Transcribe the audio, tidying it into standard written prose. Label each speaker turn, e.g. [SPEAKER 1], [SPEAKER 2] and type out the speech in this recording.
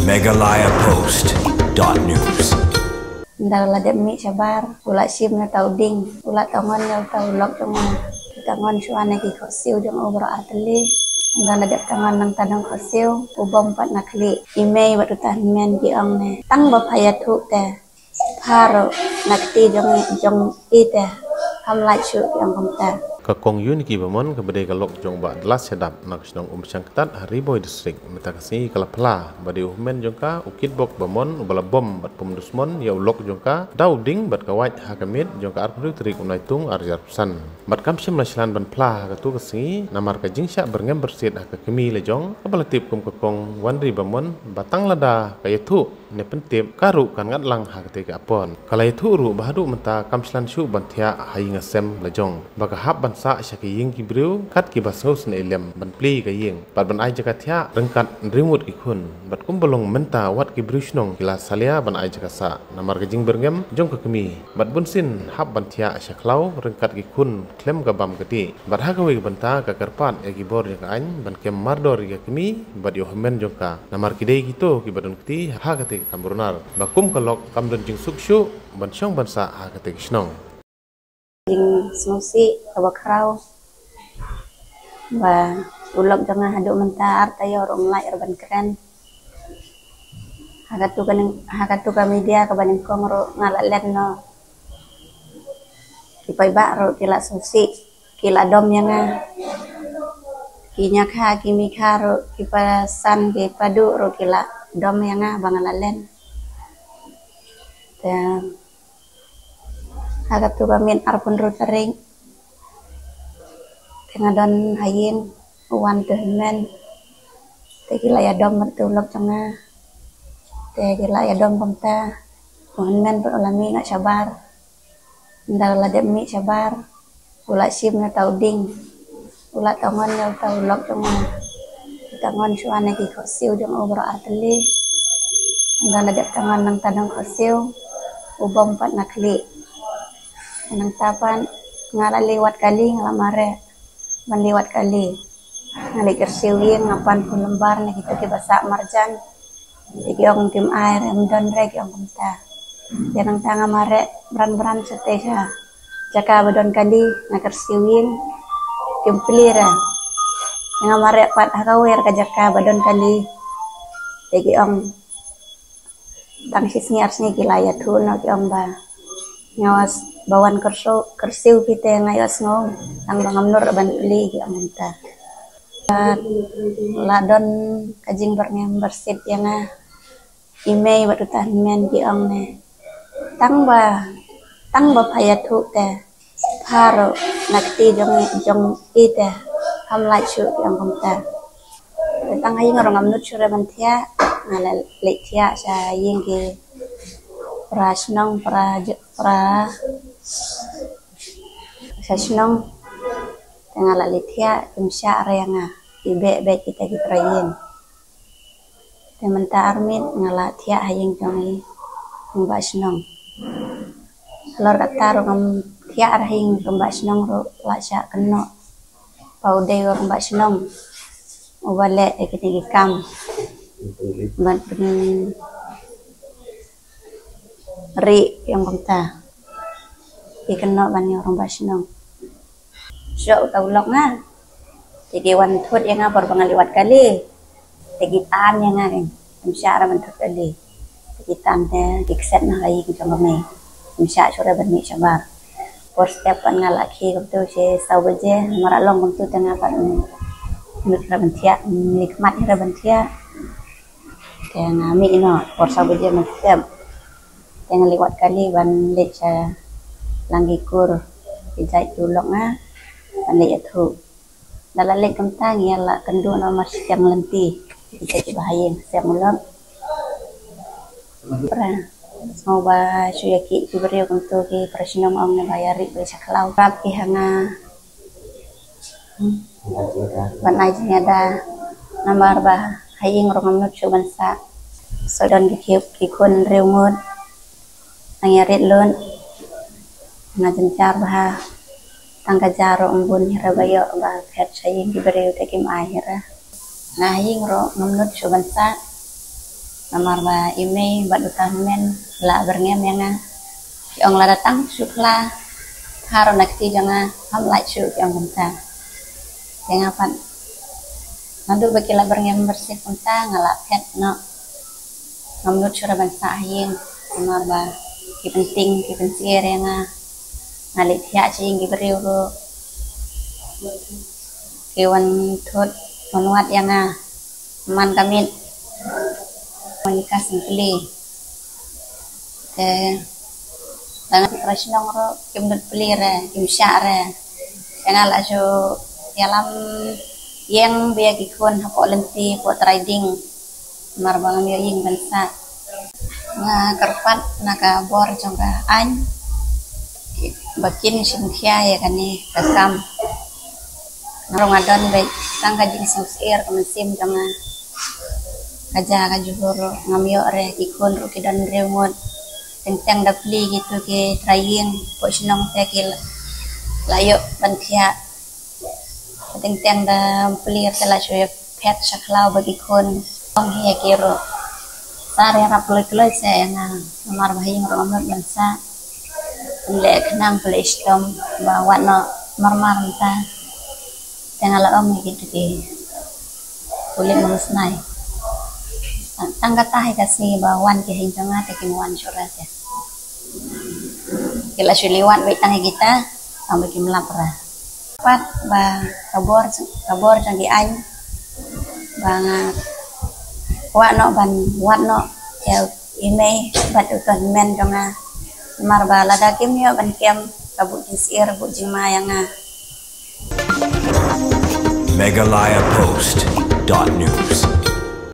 [SPEAKER 1] megalayapost.news.
[SPEAKER 2] Ndala demi sabar, ula sim na tau ding, ula tangon na tau lok jong tangon suana ki khosiu jong obro arteli. Ndala dep tangon nang tanong khosiu, ubom pat nakli. Imei batu men ki ong ne. Tang ba phayatu te. Pharo nakti jong ite. Ham lai chu ki ong komta.
[SPEAKER 3] Kakong yun ki bamon kabade kalok jong ba dalas sedap nak senong sangketat Hariboy distrik metakasi kalapla bade uhmen jongka ukit bok bamon ubala bom bat pemdusmon ya ulok jongka dauding bat kawait hakamit jongka arpru trik unai tung arjar pesan bat kamsim laslan ban pla katu kasi namar ka jingsya berngem bersit hakakemi lejong kabalatip kum kakong wanri bamon batang lada kayatu ne pentip karu kan ngatlang hakate ka apon kalayatu ru bahadu menta kamslan syu bantia hayi ngasem lejong baka hab sa syaki ying kibriu kat ki basos ne ilem ban pli ka ying pat ban ai jaka thya rengkat rimut ikun bat kumbolong menta wat kibriu snong kila salia ban ai jaka sa namar ka jing berngem jong ka kemi bat bunsin hab ban thya syaklau rengkat ikun klem ka bam kati bat ha ka wi banta ka karpat e gibor ka an ban kem mardor ka kemi bat yo men jong ka namar kidei kito ki badon kti ha ka te kamburnar bakum kalok kamdon jing sukshu ban syong ban sa ha ka te snong
[SPEAKER 2] Jing smusi kabakrau ba ulok jangan haduk mentar tayo rong lai urban keren hagatu ka media ka baning kong ro ngalalet no kipai ba ro kila susi kila dom yang kinya kha kimi kha ro kipasan ki padu ro kila dom yang bangalalen dan agak tu kami arpun rutering tengah don hayin uan men tegila ya dom bertulok tengah tegila ya dom pemta men berulami nak sabar ndala demi sabar ula sim na tau ding ula tangon na tau lok tengah tangon suana ki khosiu jong obro arteli ndala dep tangon nang tanong khosiu ubom pat nakli nang tapan ngala lewat kali ngalamare ban lewat kali ngali kersiwin ngapan pun lembar nih kita ke basak marjan iki ong tim air don rek ong kumta janang tanga mare bran setesa jaka badon kali ngakersiwin tim pelira ngamare pat hakawer ka jaka badon kali iki ong tangsis ngiarsnya kilaya tuno ki ong ba ngawas bawan kersiu kita ngayos ngong ang bangamnur ban uli ki amunta ladon kajing berngem bersit yang imei batu men ki ong ne tang ba phayatu te pharo nakti jong ite ham lai chu ki ong komta tang hayi ngorong amnut chure ban thia ngala le thia sa ying ki prasnong sasnong tengah lalitia imsya reanga ibe kita gitrayin tementa armin ngala tia haying jongi mbasnong lor kata rong tia arhing mbasnong ro lasya keno paude ro mbasnong ubale ekiti kam ban ri yang komta ikan banyak orang basnong so taulok nga jadi wan thut yang ngapor pangaliwat kali tegitan yang ngaring imsyara man thut kali tegitan te dikset na kai kijong kami imsya sura ban mi sabar por step pan ngalaki kumtu si sawaje maralong kumtu tengah pan nut rabantia nikmat rabantia kaya ngami ino por sawaje man step yang lewat kali ban lek sa langgikur dijai tulok nga ban lek atu dala lek kamtang ya la kendu no mas yang lenti dijai bahayin siang ulam pra mau ba suyaki ibrio kuntu ki prasnong ong na bayari be saklau rapi hanga ban ajnya da nambar ba haying rongam nut subansa sodon ki kun reumut nangyari lon ngajencar bah tangga jaro umbun hirabayo bah pet saying diberi tekim akhirah ngahing ro ngamnut subansa Nomor ba email bat utah men la berngem yang yang la datang syukla haron nakti jangan ham like syuk yang kunta yang apa nandu bagi la berngem bersih kunta ngalap pet no ngamnut syura bangsa ayin nomor ba ki penting yang ngalik ya cing ki beriu Iwan thut menuat yang man kamit menikah simpli dan operasi nongro kimdut beli kim syare yang ala jo dalam yang biaya kikun hapok lenti pot riding marbangan yang bangsa nga kerpat naga bor jongga an bakin simkia ya kan ni kasam Ramadan baik sang kajing susir kemesim jangan kaja kajuhur ngamyo re kikun ruki dan remote tentang dapli gitu ke trying po sinong tekil layo bantia tentang da pelir telah cuy pet saklau bagi kun ong hiya kiro sare rap loy saya yang nomor bahing Ramadan bangsa lek nang pele islam bawa no marmar ta tengah om gitu di kulit musnai tangga tahi kasih bawan ke hinjanga te kimuan surat ya kila suliwan baik tangi kita sampai kim lapra pat ba kabor canggih an bang wa no ban wat no ya ime bat utan men jonga marba lada kim yo ban kem kabut sir bu jima yang
[SPEAKER 1] MegalayaPost.news